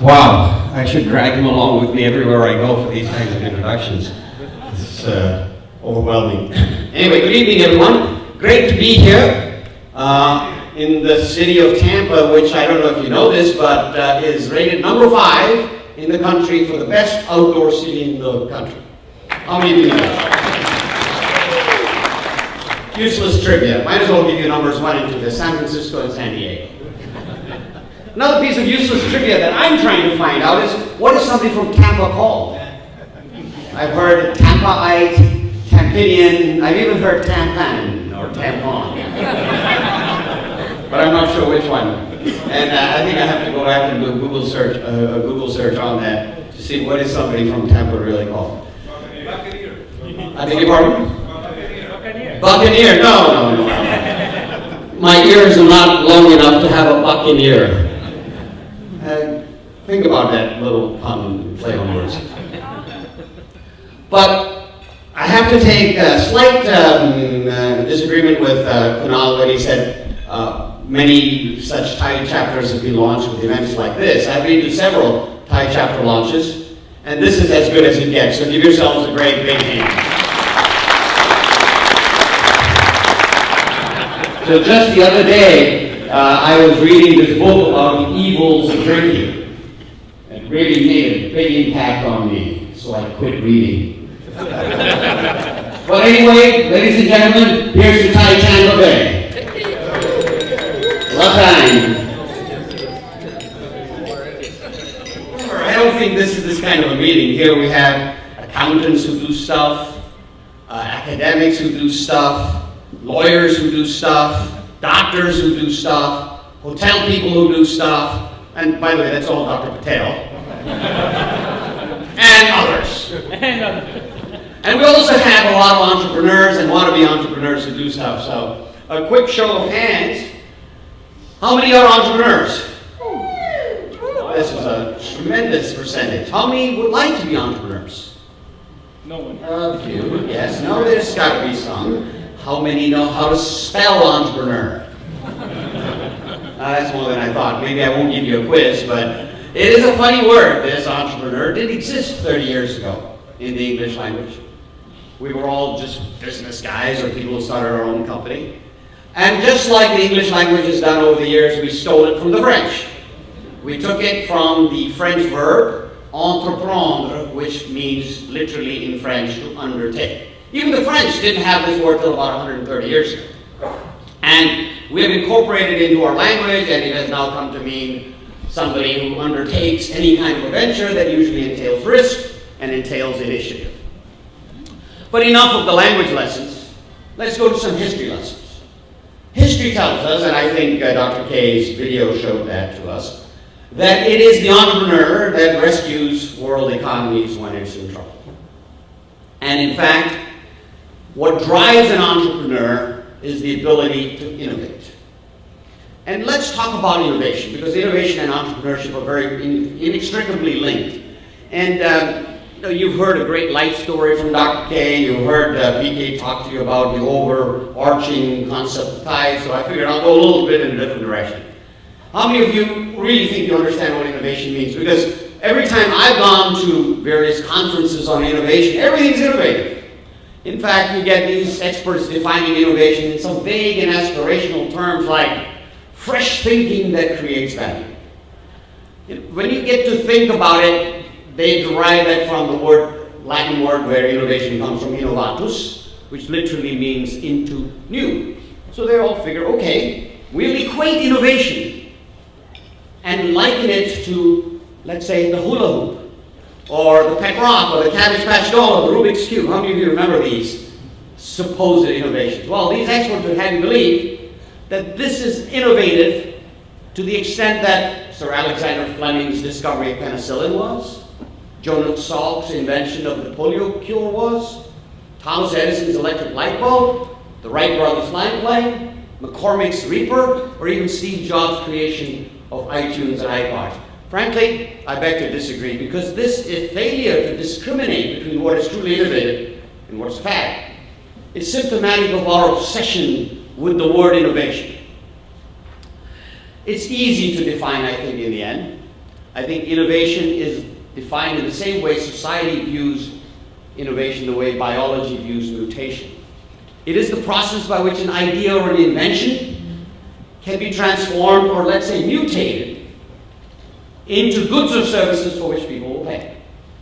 Wow, I should drag him along with me everywhere I go for these kinds of introductions. It's overwhelming. Anyway, good evening, everyone. Great to be here in the city of Tampa, which I don't know if you know this, but is rated number 5 in the country for the best outdoor city in the country. How many of you know that? Useless trivia. Might as well give you numbers 1 and 2. There's San Francisco and San Diego. Another piece of useless trivia that I'm trying to find out is, what is somebody from Tampa called? I've heard Tampaite, Tampinian, I've even heard Tampan or Tampon. But I'm not sure which one. And I think I have to go back and do a Google search on that to see what is somebody from Tampa really called. Buccaneer. I beg your pardon? Buccaneer. Buccaneer, no. My ears are not long enough to have a buccaneer. Think about that little pun play on words. But I have to take a slight disagreement with Kunal when he said many such TiE chapters have been launched with events like this. I've been to several TiE chapter launches, and this is as good as it gets. So give yourselves a great big hand. So just the other day, I was reading this book about the evils of drinking. It really made a big impact on me, so I quit reading. But anyway, ladies and gentlemen, here's to TiE Tampa Bay. What time? I don't think this is this kind of a meeting. Here we have accountants who do stuff, academics who do stuff, lawyers who do stuff, doctors who do stuff, hotel people who do stuff, and by the way, that's all Dr. Patel, and others. And we also have a lot of entrepreneurs and wannabe entrepreneurs who do stuff. So, a quick show of hands. How many are entrepreneurs? This is a tremendous percentage. How many would like to be entrepreneurs? No one. A few, yes. No, there's got to be some. How many know how to spell entrepreneur? That's more than I thought. Maybe I won't give you a quiz, but it is a funny word, this entrepreneur. It didn't exist 30 years ago in the English language. We were all just business guys or people who started our own company. And just like the English language has done over the years, we stole it from the French. We took it from the French verb, entreprendre, which means literally in French to undertake. Even the French didn't have this word till about 130 years ago. And we have incorporated it into our language, and it has now come to mean somebody who undertakes any kind of a venture that usually entails risk and entails initiative. But enough of the language lessons. Let's go to some history lessons. History tells us, and I think Dr. K's video showed that to us, that it is the entrepreneur that rescues world economies when it's in trouble. And in fact, what drives an entrepreneur is the ability to innovate. And let's talk about innovation, because innovation and entrepreneurship are very inextricably linked. And you've heard a great life story from Dr. K. You've heard BK talk to you about the overarching concept of TiE, so I figured I'll go a little bit in a different direction. How many of you really think you understand what innovation means? Because every time I've gone to various conferences on innovation, everything's innovative. In fact, you get these experts defining innovation in some vague and aspirational terms like fresh thinking that creates value. When you get to think about it, they derive that from the Latin word where innovation comes from, innovatus, which literally means into new. So they all figure, okay, we'll equate innovation and liken it to, let's say, the hula hoop, or the pet rock, or the Cabbage Patch Doll, or the Rubik's Cube. How many of you remember these supposed innovations? Well, these experts would have you believe that this is innovative to the extent that Sir Alexander Fleming's discovery of penicillin was, Jonas Salk's invention of the polio cure was, Thomas Edison's electric light bulb, the Wright brothers' lamp light, McCormick's Reaper, or even Steve Jobs' creation of iTunes and iPods. Frankly, I beg to disagree, because this is failure to discriminate between what is truly innovative and what's fad. It's symptomatic of our obsession with the word innovation. It's easy to define, I think, in the end. I think innovation is defined in the same way society views innovation, the way biology views mutation. It is the process by which an idea or an invention can be transformed, or let's say mutated, into goods or services for which people will pay.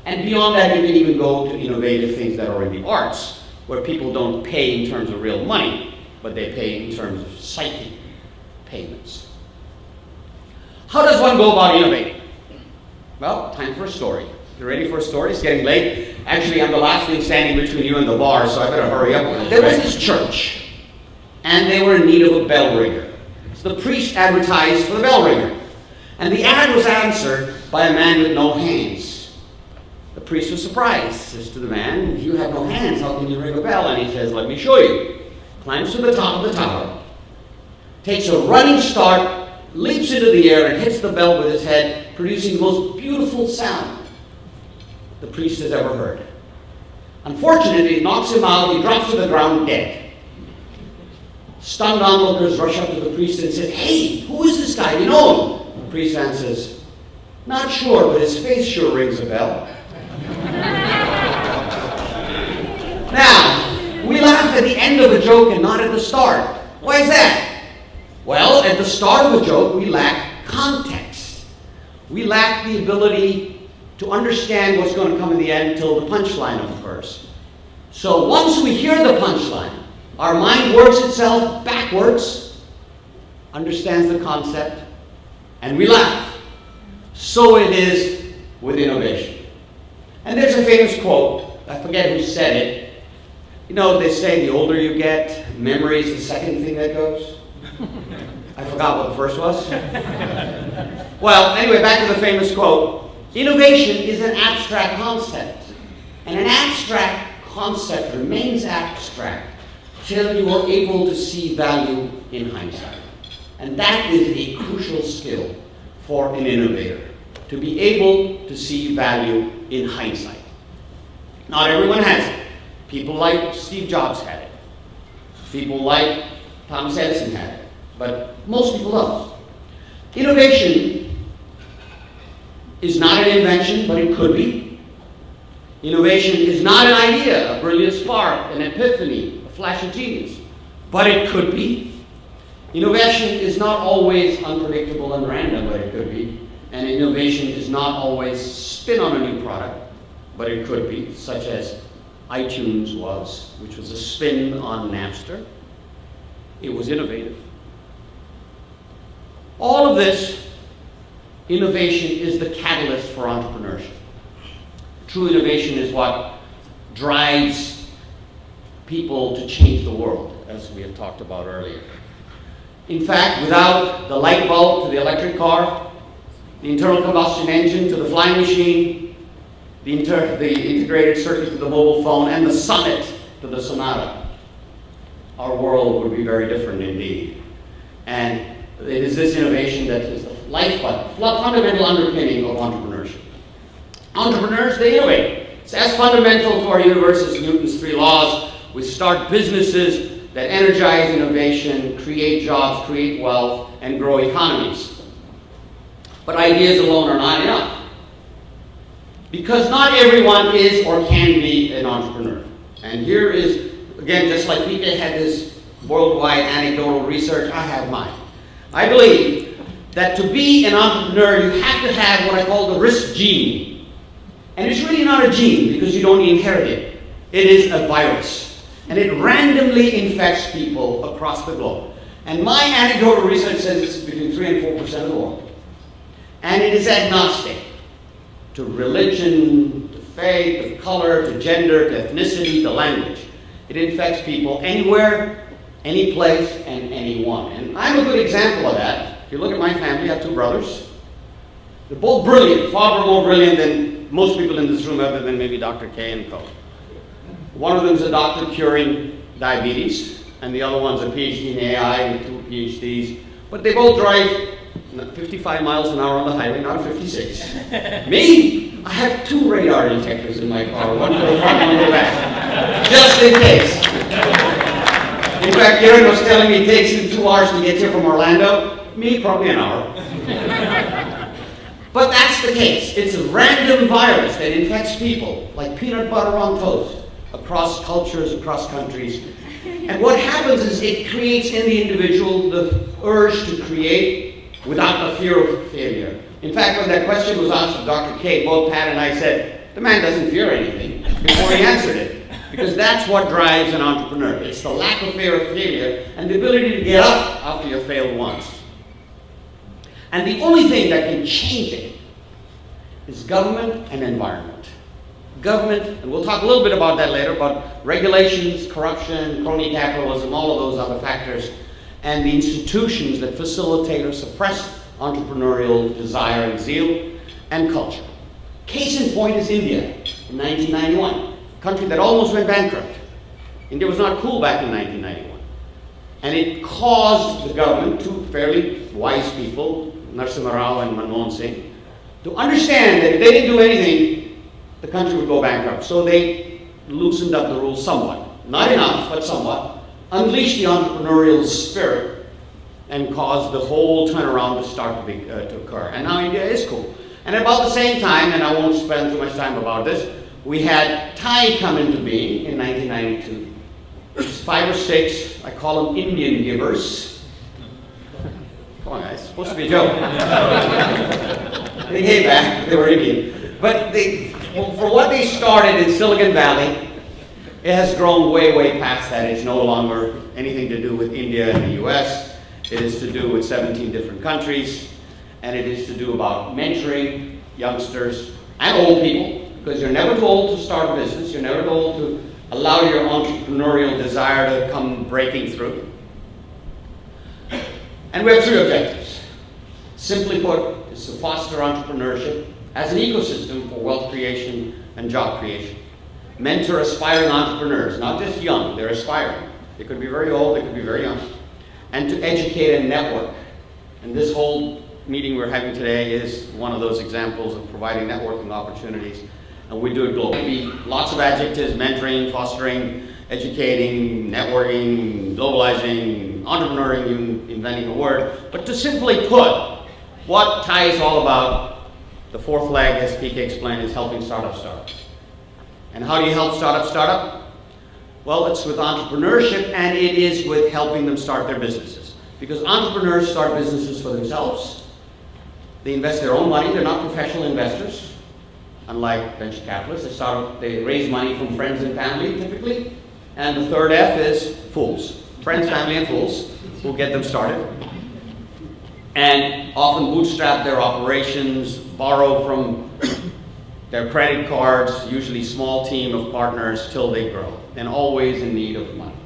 And beyond that, you can even go to innovative things that are in the arts, where people don't pay in terms of real money, but they pay in terms of psychic payments. How does one go about innovating? Well, time for a story. You ready for a story? It's getting late. Actually, I'm the last thing standing between you and the bar, so I better hurry up with it. There was this church, and they were in need of a bell ringer. So the priest advertised for the bell ringer. And the ad was answered by a man with no hands. The priest was surprised. Says to the man, "You have no hands, how can you ring a bell?" And he says, "Let me show you." Climbs to the top of the tower, takes a running start, leaps into the air, and hits the bell with his head, producing the most beautiful sound the priest has ever heard. Unfortunately, it knocks him out. He drops to the ground dead. Stunned onlookers rush up to the priest and say, "Hey, who is this guy? You know him?" The priest answers, "Not sure, but his face sure rings a bell." Now, we laugh at the end of a joke and not at the start. Why is that? Well, at the start of a joke, we lack context. We lack the ability to understand what's going to come in the end until the punchline occurs. So once we hear the punchline, our mind works itself backwards, understands the concept, and we laugh. So it is with innovation. And there's a famous quote, I forget who said it. You know, they say the older you get, memory is the second thing that goes. I forgot what the first was. Well, anyway, back to the famous quote. Innovation is an abstract concept. And an abstract concept remains abstract till you are able to see value in hindsight. And that is a crucial skill for an innovator, to be able to see value in hindsight. Not everyone has it. People like Steve Jobs had it. People like Thomas Edison had it. But most people don't. Innovation is not an invention, but it could be. Innovation is not an idea, a brilliant spark, an epiphany, a flash of genius, but it could be. Innovation is not always unpredictable and random, but it could be. And innovation is not always spin on a new product, but it could be, such as iTunes was, which was a spin on Napster. It was innovative. All of this, innovation is the catalyst for entrepreneurship. True innovation is what drives people to change the world, as we have talked about earlier. In fact, without the light bulb to the electric car, the internal combustion engine to the flying machine, the integrated circuit to the mobile phone, and the summit to the Sonata, our world would be very different indeed. And it is this innovation that is the lifeblood, fundamental underpinning of entrepreneurship. Entrepreneurs, they innovate. It's as fundamental to our universe as Newton's 3 laws. We start businesses that energize innovation, create jobs, create wealth, and grow economies. But ideas alone are not enough. Because not everyone is or can be an entrepreneur. And here is, again, just like Peter had his worldwide anecdotal research, I have mine. I believe that to be an entrepreneur, you have to have what I call the risk gene. And it's really not a gene because you don't inherit it. It is a virus. And it randomly infects people across the globe. And my anecdotal research says it's between 3 and 4% of the world. And it is agnostic to religion, to faith, to color, to gender, to ethnicity, to language. It infects people anywhere, any place, and anyone. And I'm a good example of that. If you look at my family, I have 2 brothers. They're both brilliant, far more brilliant than most people in this room other than maybe Dr. K and Co. One of them is a doctor curing diabetes, and the other one's a PhD in AI with 2 PhDs. But they both drive 55 miles an hour on the highway, not 56. Me, I have 2 radar detectors in my car, one for the front, one for the back, just in case. In fact, Karen was telling me it takes him 2 hours to get here from Orlando. Me, probably an hour. But that's the case. It's a random virus that infects people like peanut butter on toast across cultures, across countries. And what happens is it creates in the individual the urge to create without the fear of failure. In fact, when that question was asked of Dr. K, both Pat and I said, the man doesn't fear anything before he answered it. Because that's what drives an entrepreneur. It's the lack of fear of failure and the ability to get up after you've failed once. And the only thing that can change it is government and environment. Government, and we'll talk a little bit about that later, about regulations, corruption, crony capitalism, all of those other factors, and the institutions that facilitate or suppress entrepreneurial desire and zeal and culture. Case in point is India in 1991, a country that almost went bankrupt. India was not cool back in 1991. And it caused the government, two fairly wise people, Ashok Rao and Manmohan Singh, to understand that if they didn't do anything, the country would go bankrupt. So they loosened up the rules somewhat. Not enough, but somewhat. Unleashed the entrepreneurial spirit and caused the whole turnaround to start to occur. And now India is cool. And about the same time, and I won't spend too much time about this, we had TiE come into being in 1992. There's 5 or 6, I call them Indian givers. Come on, guys, it's supposed to be a joke. They came back, they were Indian. But for what they started in Silicon Valley, it has grown way, way past that. It's no longer anything to do with India and the US. It is to do with 17 different countries. And it is to do about mentoring youngsters and old people, because you're never too old to start a business. You're never too old to allow your entrepreneurial desire to come breaking through. And we have 3 objectives. Simply put, is to foster entrepreneurship as an ecosystem for wealth creation and job creation. Mentor aspiring entrepreneurs, not just young, they're aspiring. They could be very old, they could be very young. And to educate and network. And this whole meeting we're having today is one of those examples of providing networking opportunities. And we do it globally. Lots of adjectives: mentoring, fostering, educating, networking, globalizing, entrepreneuring, inventing a word. But to simply put, what TiE is all about, the 4th leg, as PK explained, is helping startups start. And how do you help startups start up? Well, it's with entrepreneurship, and it is with helping them start their businesses. Because entrepreneurs start businesses for themselves. They invest their own money. They're not professional investors. Unlike venture capitalists, they raise money from friends and family, typically. And the 3rd F is fools. Friends, family, and fools who get them started. And often bootstrap their operations, borrow from their credit cards, usually small team of partners till they grow, and always in need of money.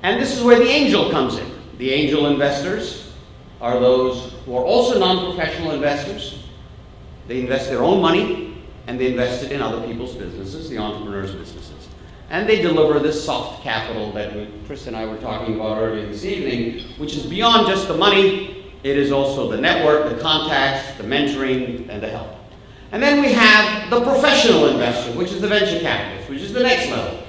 And this is where the angel comes in. The angel investors are those who are also non-professional investors. They invest their own money, and they invest it in other people's businesses, the entrepreneurs' businesses. And they deliver this soft capital that Chris and I were talking about earlier this evening, which is beyond just the money. It is also the network, the contacts, the mentoring, and the help. And then we have the professional investor, which is the venture capitalist, which is the next level.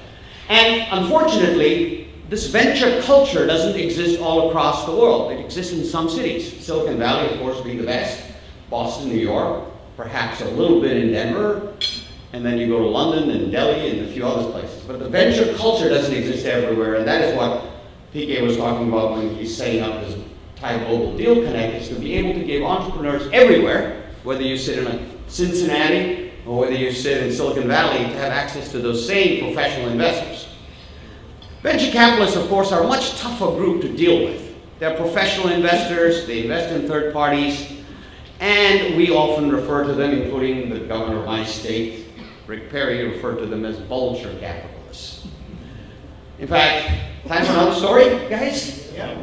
And unfortunately, this venture culture doesn't exist all across the world. It exists in some cities. Silicon Valley, of course, being the best. Boston, New York, perhaps a little bit in Denver. And then you go to London and Delhi and a few other places. But the venture culture doesn't exist everywhere, and that is what PK was talking about when he's setting up his TiE Global Deal Connect, is to be able to give entrepreneurs everywhere, whether you sit in Cincinnati or whether you sit in Silicon Valley, to have access to those same professional investors. Venture capitalists, of course, are a much tougher group to deal with. They're professional investors, they invest in third parties, and we often refer to them, including the governor of my state, Rick Perry, referred to them as vulture capitalists. In fact, time for another story, guys? Yeah.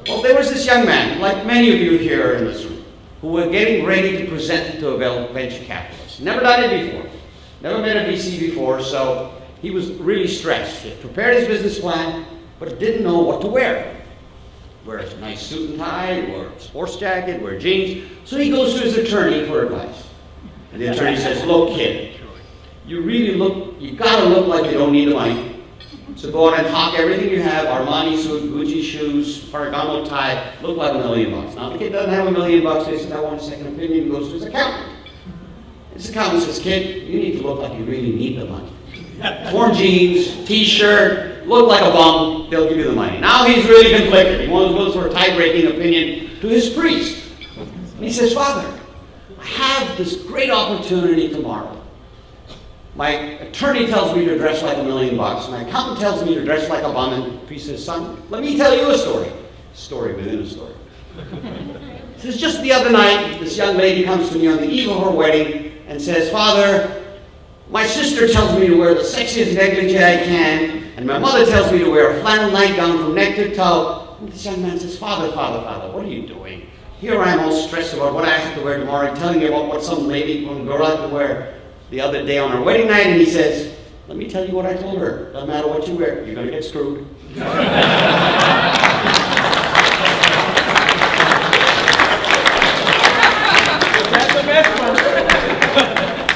Well, there was this young man, like many of you here in this room, who were getting ready to present to a venture capitalist. Never done it before. Never met a VC before, so he was really stressed. He had prepared his business plan, but didn't know what to wear. Wear a nice suit and tie, wear a sports jacket, wear jeans. So he goes to his attorney for advice. And the attorney says, look, kid, you gotta look like you don't need the money. So go out and hawk everything you have, Armani suit, Gucci shoes, Ferragamo tie, look like $1 million. Now the kid doesn't have $1 million, he says, I want a second opinion, he goes to his accountant. His accountant says, kid, you need to look like you really need the money. Torn jeans, t-shirt, look like a bum, they'll give you the money. Now he's really conflicted. He goes for a tie-breaking opinion to his priest. And he says, Father, I have this great opportunity tomorrow. My attorney tells me to dress like $1 million. My accountant tells me to dress like a bum. And the priest says, son, let me tell you a story. Story within a story. He says, just the other night, this young lady comes to me on the eve of her wedding and says, Father, my sister tells me to wear the sexiest negligee I can, and my mother tells me to wear a flannel nightgown from neck to toe. And this young man says, Father, what are you doing? Here I am all stressed about what I have to wear tomorrow, telling you about what some lady, some girl had to wear the other day on her wedding night, and he says, let me tell you what I told her. Doesn't matter what you wear, you're going to get screwed.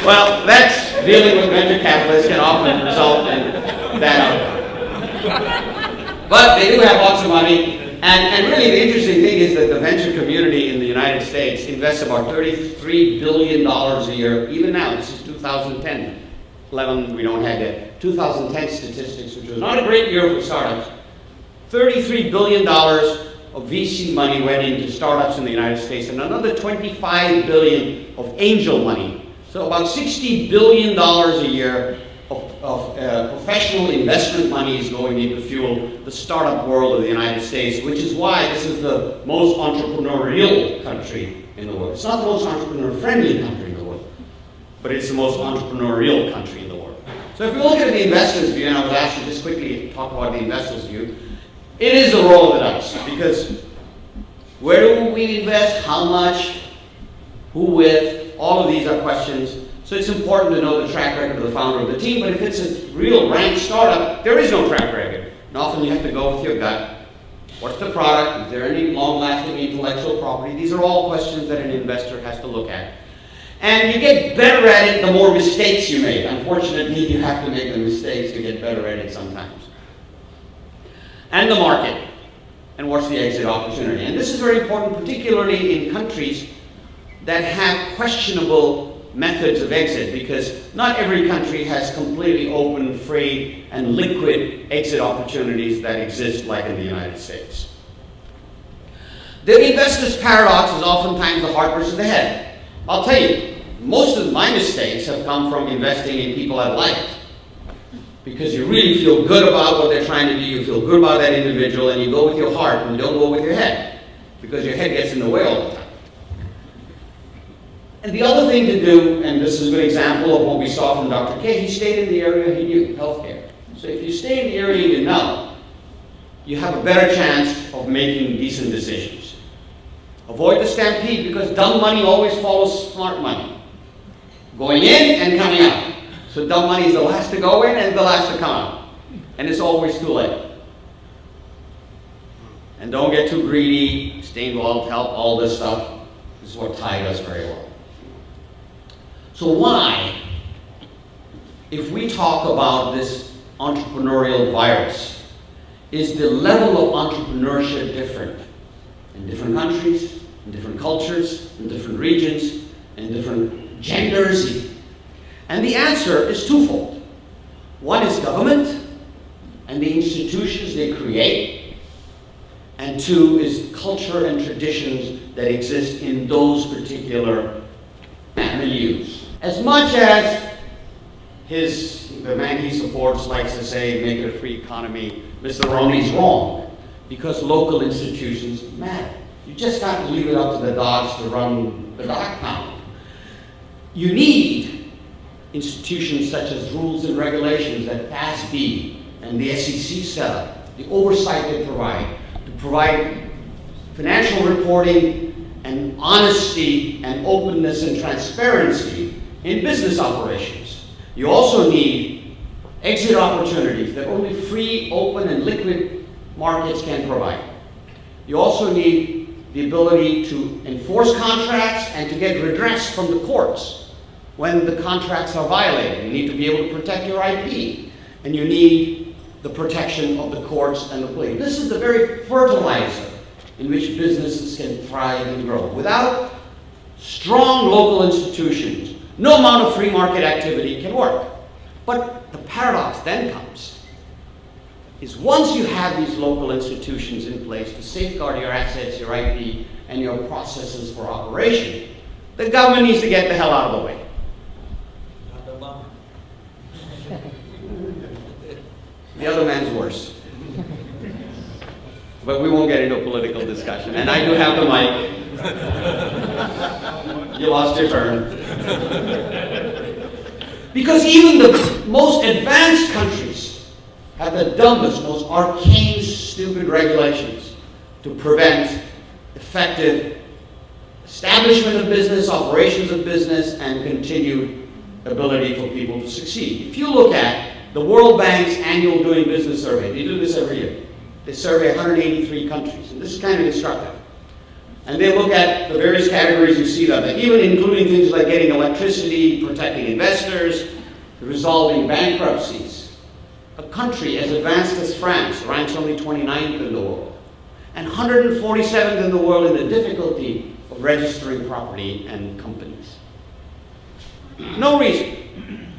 Well, that's dealing with venture capitalists can often result in that outcome. But they do have lots of money, and really the interesting thing is that the venture community in the United States invests about $33 billion a year, even now. This is 2010. 11 we don't have yet. 2010 statistics, which was not a great year for startups. $33 billion of VC money went into startups in the United States, and another $25 billion of angel money. So about $60 billion a year of professional investment money is going in to fuel the startup world of the United States, which is why this is the most entrepreneurial country in the world. It's not the most entrepreneur-friendly country in the world, but it's the most entrepreneurial country in the world. So if we look at the investor's view, and I was asked to just quickly talk about the investor's view, it is the roll of the dice, because where do we invest, how much, who with, all of these are questions. So it's important to know the track record of the founder of the team, but if it's a real ranked startup, there is no track record. And often you have to go with your gut. What's the product? Is there any long-lasting intellectual property? These are all questions that an investor has to look at. And you get better at it the more mistakes you make. Unfortunately, you have to make the mistakes to get better at it sometimes. And the market. And what's the exit opportunity? And this is very important, particularly in countries that have questionable methods of exit, because not every country has completely open, free, and liquid exit opportunities that exist like in the United States. The investor's paradox is oftentimes the heart versus the head. I'll tell you, most of my mistakes have come from investing in people I've liked. Because you really feel good about what they're trying to do, you feel good about that individual, and you go with your heart and you don't go with your head, because your head gets in the way all the time. And the other thing to do, and this is a good example of what we saw from Dr. K, he stayed in the area he knew, healthcare. So if you stay in the area you know, you have a better chance of making decent decisions. Avoid the stampede, because dumb money always follows smart money. Going in and coming out. So dumb money is the last to go in and the last to come out. And it's always too late. And don't get too greedy, stay involved, help, all this stuff. This is what TiE does very well. So why, if we talk about this entrepreneurial virus, is the level of entrepreneurship different in different countries, in different cultures, in different regions, in different genders? And the answer is twofold. One is government and the institutions they create, and two is culture and traditions that exist in those particular milieux. As much as the man he supports likes to say, make it a free economy, Mr. Romney's wrong, because local institutions matter. You just can't leave it up to the dogs to run the dog pound. You need institutions such as rules and regulations that FASB and the SEC set up, the oversight they provide, to provide financial reporting and honesty and openness and transparency in business operations. You also need exit opportunities that only free, open, and liquid markets can provide. You also need the ability to enforce contracts and to get redress from the courts when the contracts are violated. You need to be able to protect your IP. And you need the protection of the courts and the police. This is the very fertilizer in which businesses can thrive and grow. Without strong local institutions, no amount of free market activity can work. But the paradox then comes, is once you have these local institutions in place to safeguard your assets, your IP, and your processes for operation, the government needs to get the hell out of the way. The other man's worse. But we won't get into a political discussion. And I do have the mic. You lost your turn. Because even the most advanced countries have the dumbest, most arcane, stupid regulations to prevent effective establishment of business, operations of business, and continued ability for people to succeed. If you look at the World Bank's annual Doing Business survey, they do this every year. They survey 183 countries, and this is kind of instructive. And they look at the various categories you see there, even including things like getting electricity, protecting investors, resolving bankruptcies. A country as advanced as France ranks only 29th in the world, and 147th in the world in the difficulty of registering property and companies. No reason.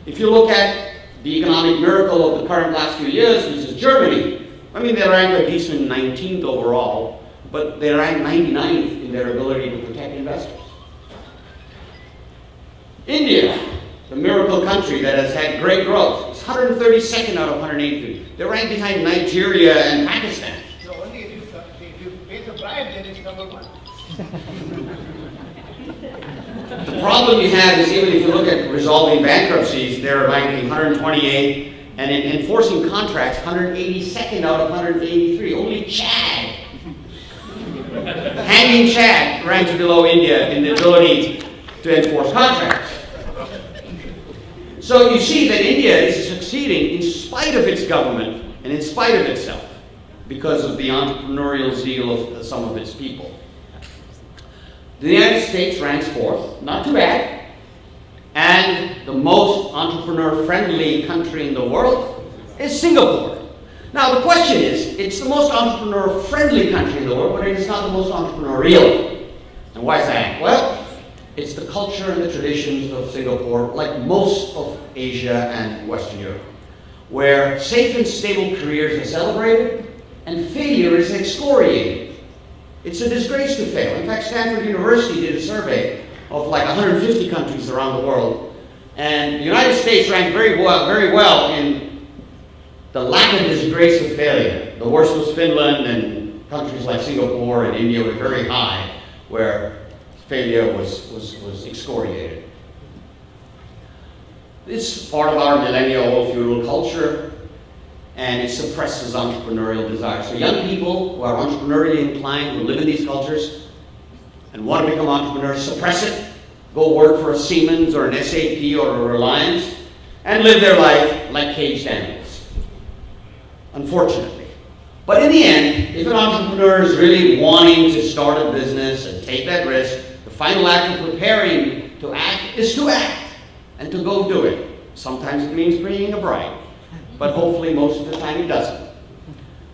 If you look at the economic miracle of the current last few years, which is Germany, I mean, they rank a decent 19th overall, but they rank 99th in their ability to protect investors. India, the miracle country that has had great growth, is 132nd out of 183. They're ranked behind Nigeria and Pakistan. So only if you pay the bribe, then it's number one. The problem you have is even if you look at resolving bankruptcies, they're ranking 128th, and in enforcing contracts, 182nd out of 183. Only Chad, hanging Chad, ranks below India in the ability to enforce contracts. So you see that India is succeeding in spite of its government and in spite of itself because of the entrepreneurial zeal of some of its people. The United States ranks fourth, not too bad, and the most entrepreneur-friendly country in the world is Singapore. Now the question is, it's the most entrepreneur-friendly country in the world, but it is not the most entrepreneurial. And why is that? Well, it's the culture and the traditions of Singapore, like most of Asia and Western Europe, where safe and stable careers are celebrated and failure is excoriated. It's a disgrace to fail. In fact, Stanford University did a survey of like 150 countries around the world, and the United States ranked very well in the lack of disgrace of failure. The worst was Finland, and countries like Singapore and India were very high, where failure was excoriated. It's part of our millennial feudal culture, and it suppresses entrepreneurial desire. So young people who are entrepreneurially inclined, who live in these cultures and want to become entrepreneurs, suppress it, go work for a Siemens or an SAP or a Reliance, and live their life like caged animals, unfortunately. But in the end, if an entrepreneur is really wanting to start a business and take that risk, the final act of preparing to act is to act and to go do it. Sometimes it means bringing a bride, but hopefully most of the time it doesn't.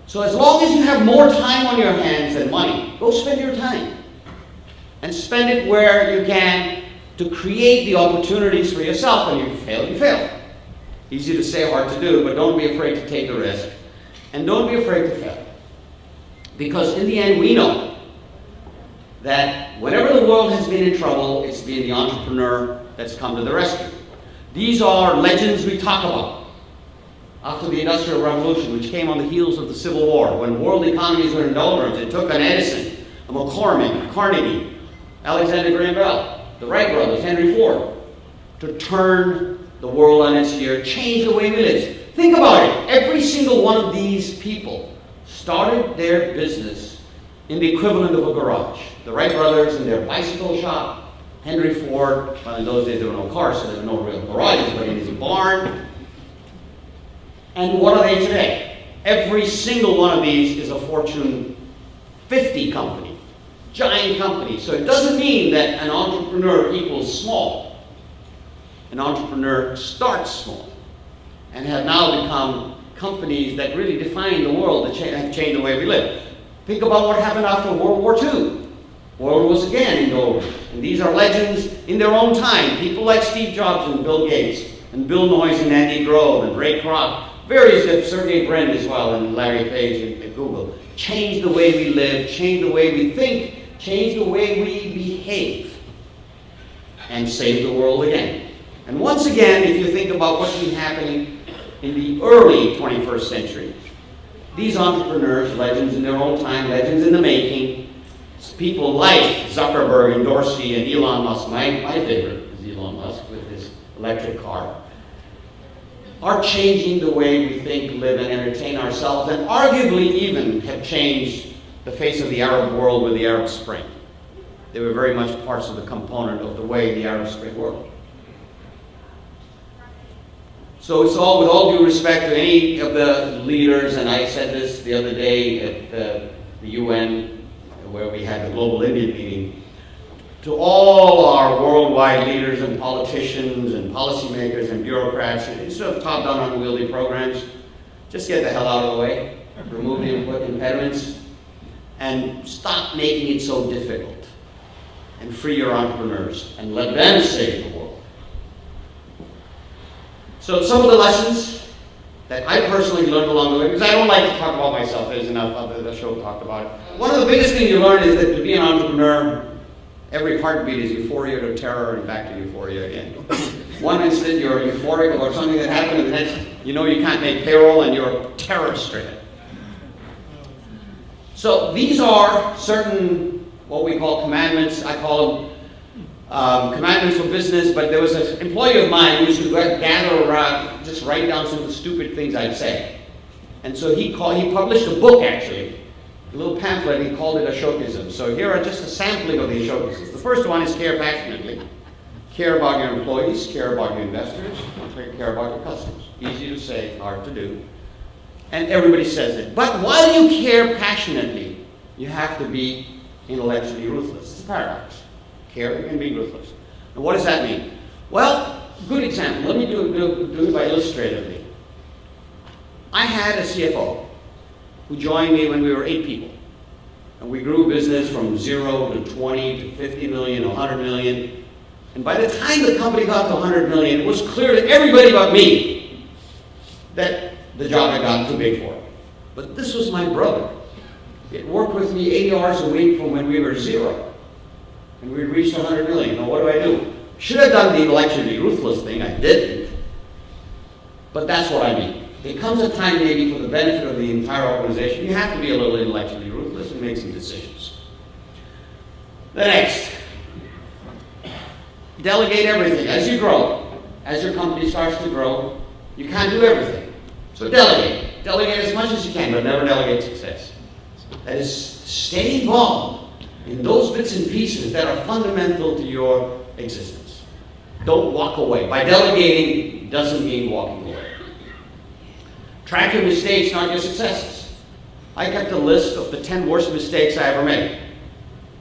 So as long as you have more time on your hands than money, go spend your time. And spend it where you can to create the opportunities for yourself. And you fail, you fail. Easy to say, hard to do, but don't be afraid to take a risk. And don't be afraid to fail. Because in the end, we know that whenever the world has been in trouble, it's been the entrepreneur that's come to the rescue. These are legends we talk about. After the Industrial Revolution, which came on the heels of the Civil War, when world economies were in doldrums, it took an Edison, a McCormick, a Carnegie, Alexander Graham Bell, the Wright brothers, Henry Ford, to turn the world on its ear, change the way we live. Think about it. Every single one of these people started their business in the equivalent of a garage. The Wright brothers in their bicycle shop, Henry Ford, well, in those days there were no cars, so there were no real garages, but in his barn. And what are they today? Every single one of these is a Fortune 50 company, giant company. So it doesn't mean that an entrepreneur equals small. An entrepreneur starts small and have now become companies that really define the world, that have changed the way we live. Think about what happened after World War II. World was again in doldrums. And these are legends in their own time. People like Steve Jobs and Bill Gates, and Bill Noyes and Andy Grove, and Ray Kroc, various, Sergey Brin as well, and Larry Page at Google, changed the way we live, changed the way we think, changed the way we behave, and saved the world again. And once again, if you think about what's been happening in the early 21st century, these entrepreneurs, legends in their own time, legends in the making, people like Zuckerberg and Dorsey and Elon Musk, my favorite is Elon Musk with his electric car, are changing the way we think, live, and entertain ourselves, and arguably even have changed the face of the Arab world with the Arab Spring. They were very much parts of the component of the way the Arab Spring worked. So it's all, with all due respect to any of the leaders, and I said this the other day at the UN, where we had the Global Indian meeting, to all our worldwide leaders and politicians and policymakers and bureaucrats, instead of top-down unwieldy programs, just get the hell out of the way, remove the impediments, and stop making it so difficult, and free your entrepreneurs, and let them save the world. So some of the lessons that I personally learned along the way, because I don't like to talk about myself, there's enough other the show talked about it. One of the biggest things you learn is that to be an entrepreneur, every heartbeat is euphoria to terror and back to euphoria again. One instant you're euphoric about something that happened, and the next you know you can't make payroll and you're terror-stricken. So these are certain, what we call commandments. I call them commandments for business, but there was an employee of mine who used to gather around, just write down some of the stupid things I'd say. And so he published a book, actually, a little pamphlet, and he called it Ashokism. So here are just a sampling of the Ashokisms. The first one is care passionately. Care about your employees, care about your investors, care about your customers. Easy to say, hard to do. And everybody says it. But while you care passionately, you have to be intellectually ruthless. It's a paradox. Caring and being ruthless. And what does that mean? Well, good example. Let me do it by illustratively. I had a CFO who joined me when we were 8 people. And we grew business from 0 to 20 to 50 million, 100 million. And by the time the company got to 100 million, it was clear to everybody but me that the job had gotten too big for it. But this was my brother. It worked with me 80 hours a week from when we were 0. And we reached 100 million. Now what do? Should have done the intellectually ruthless thing. I didn't. But that's what I mean. There comes a time maybe for the benefit of the entire organization, you have to be a little intellectually ruthless and make some decisions. The next. Delegate everything. As you grow, as your company starts to grow, you can't do everything. So delegate. Delegate as much as you can, but never delegate success. That is, stay involved in those bits and pieces that are fundamental to your existence. Don't walk away. By delegating doesn't mean walking away. Track your mistakes, not your successes. I kept a list of the 10 worst mistakes I ever made.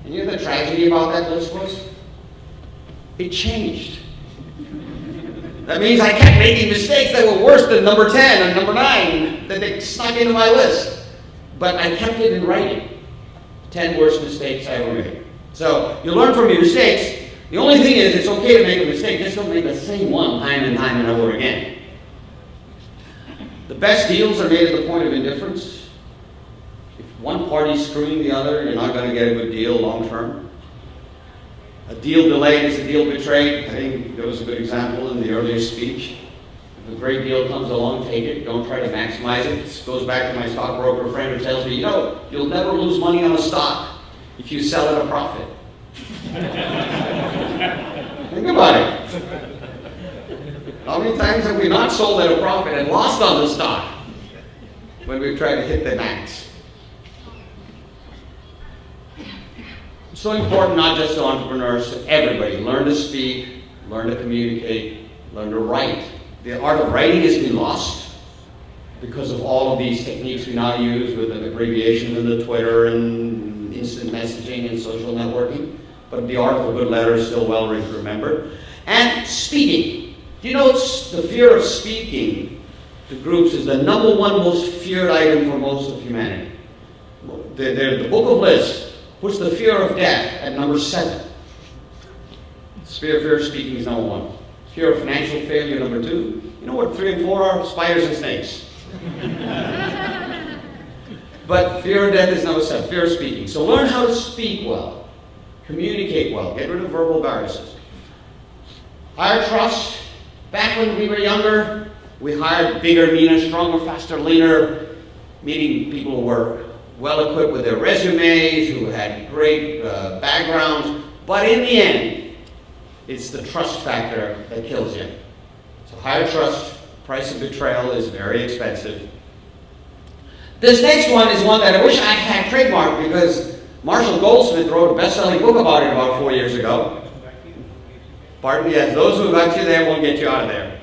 And you know the tragedy about that list was? It changed. That means I kept making mistakes that were worse than number 10 and number 9 that they snuck into my list. But I kept it in writing. 10 worst mistakes I ever made. So you learn from your mistakes. The only thing is, it's okay to make a mistake, just don't make the same one time and time and over again. The best deals are made at the point of indifference. If one party's screwing the other, you're not going to get a good deal long term. A deal delayed is a deal betrayed. I think there was a good example in the earlier speech. If a great deal comes along, take it. Don't try to maximize it. This goes back to my stockbroker friend who tells me, you'll never lose money on a stock if you sell at a profit. Think about it. How many times have we not sold at a profit and lost on the stock when we've tried to hit the max? It's so important, not just to entrepreneurs, to everybody. Learn to speak, learn to communicate, learn to write. The art of writing has been lost because of all of these techniques we now use with the abbreviations and the Twitter and instant messaging and social networking. But the art of a good letter is still well remembered. And speaking. Do you know the fear of speaking to groups is the number one most feared item for most of humanity. The Book of Lists puts the fear of death at number 7. Fear of speaking is number 1. Fear of financial failure, number 2. You know what 3 and 4 are? Spiders and snakes. But fear of death is number 7. Fear of speaking. So learn how to speak well. Communicate well. Get rid of verbal barriers. Hire trust. Back when we were younger, we hired bigger, meaner, stronger, faster, leaner, meaning people who were well equipped with their resumes, who had great backgrounds. But in the end, it's the trust factor that kills you. So hire trust. Price of betrayal is very expensive. This next one is one that I wish I had trademarked because Marshall Goldsmith wrote a best-selling book about it about 4 years ago. Pardon? Yes, those who got you there won't get you out of there.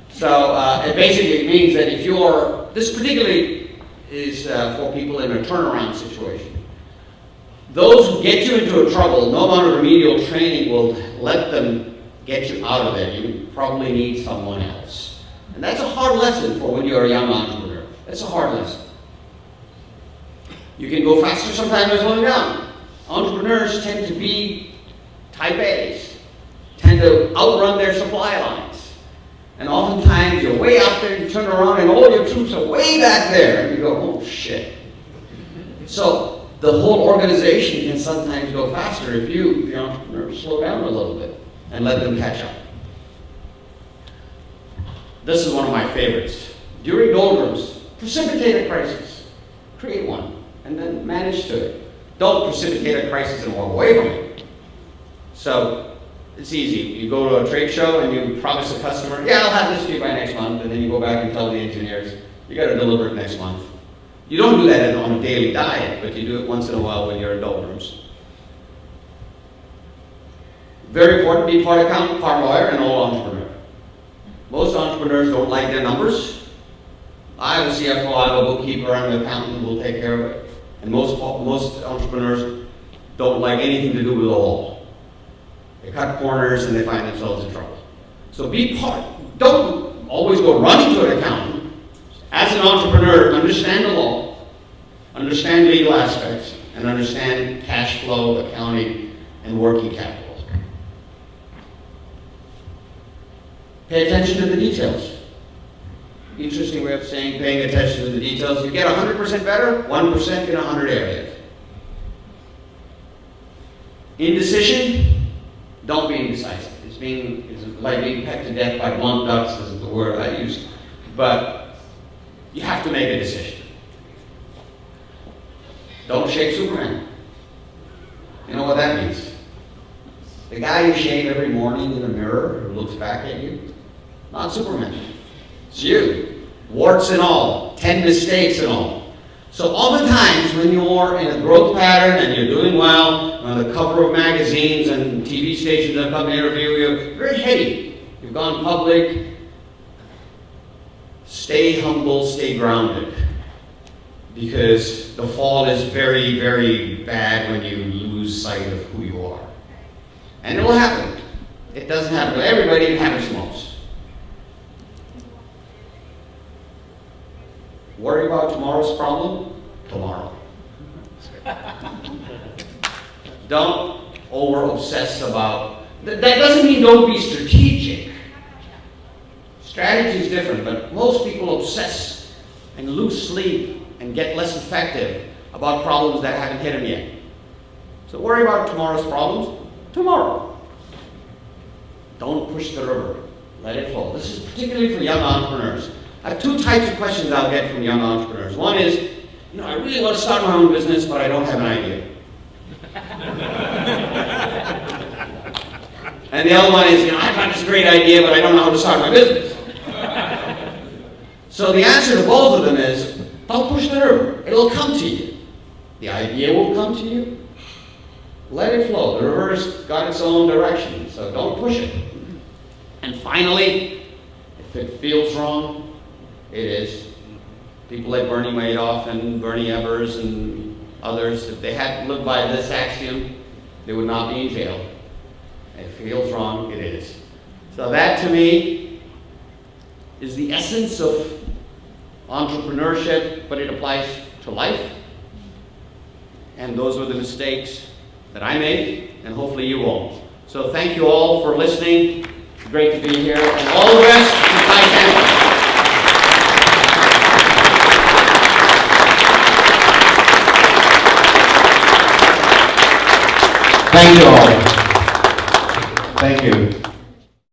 So it basically means that if you're, this particularly is for people in a turnaround situation. Those who get you into a trouble, no amount of remedial training will let them get you out of there. You probably need someone else. And that's a hard lesson for when you're a young entrepreneur. That's a hard lesson. You can go faster sometimes than slowing down. Entrepreneurs tend to be type A's, tend to outrun their supply lines. And oftentimes you're way out there, you turn around and all your troops are way back there. And you go, oh shit. So the whole organization can sometimes go faster if you, the entrepreneur, slow down a little bit and let them catch up. This is one of my favorites. During doldrums, precipitate a crisis. Create one. And then manage to it. Don't precipitate a crisis and walk away from it. So, it's easy. You go to a trade show and you promise a customer, yeah, I'll have this to you by next month, and then you go back and tell the engineers, you got to deliver it next month. You don't do that on a daily diet, but you do it once in a while when you're in doldrums. Very important, be part accountant, part lawyer, and all entrepreneur. Most entrepreneurs don't like their numbers. I have a CFO, I have a bookkeeper, I'm an accountant, we'll take care of it. And most entrepreneurs don't like anything to do with the law. They cut corners and they find themselves in trouble. So be part. Don't always go running to an accountant. As an entrepreneur, understand the law, understand legal aspects, and understand cash flow, accounting, and working capital. Pay attention to the details. Interesting way of saying paying attention to the details. You get 100% better, 1% in 100 areas. Indecision, don't be indecisive. It's like being pecked to death by blunt ducks, is the word I use. But you have to make a decision. Don't shave Superman. You know what that means? The guy you shave every morning in the mirror who looks back at you, not Superman. It's you. Warts and all. 10 mistakes and all. So oftentimes when you're in a growth pattern and you're doing well, on the cover of magazines and TV stations that come to interview you, you're very heady. You've gone public. Stay humble, stay grounded. Because the fall is very, very bad when you lose sight of who you are. And it'll happen. It doesn't happen to everybody, it happens to most. Worry about tomorrow's problem, tomorrow. Don't over-obsess about... That doesn't mean don't be strategic. Strategy is different, but most people obsess and lose sleep and get less effective about problems that haven't hit them yet. So worry about tomorrow's problems, tomorrow. Don't push the river. Let it flow. This is particularly for young entrepreneurs. I have 2 types of questions I'll get from young entrepreneurs. One is, I really want to start my own business, but I don't have an idea. And the other one is, I've got this great idea, but I don't know how to start my business. So the answer to both of them is, don't push the river. It'll come to you. The idea will come to you. Let it flow. The river's got its own direction, so don't push it. And finally, if it feels wrong, it is. People like Bernie Madoff and Bernie Evers and others, if they had lived by this axiom, they would not be in jail. If it feels wrong, it is. So that, to me, is the essence of entrepreneurship, but it applies to life. And those were the mistakes that I made, and hopefully you won't. So thank you all for listening. It's great to be here, and all the best to TiE Tampa. Thank you all. Thank you.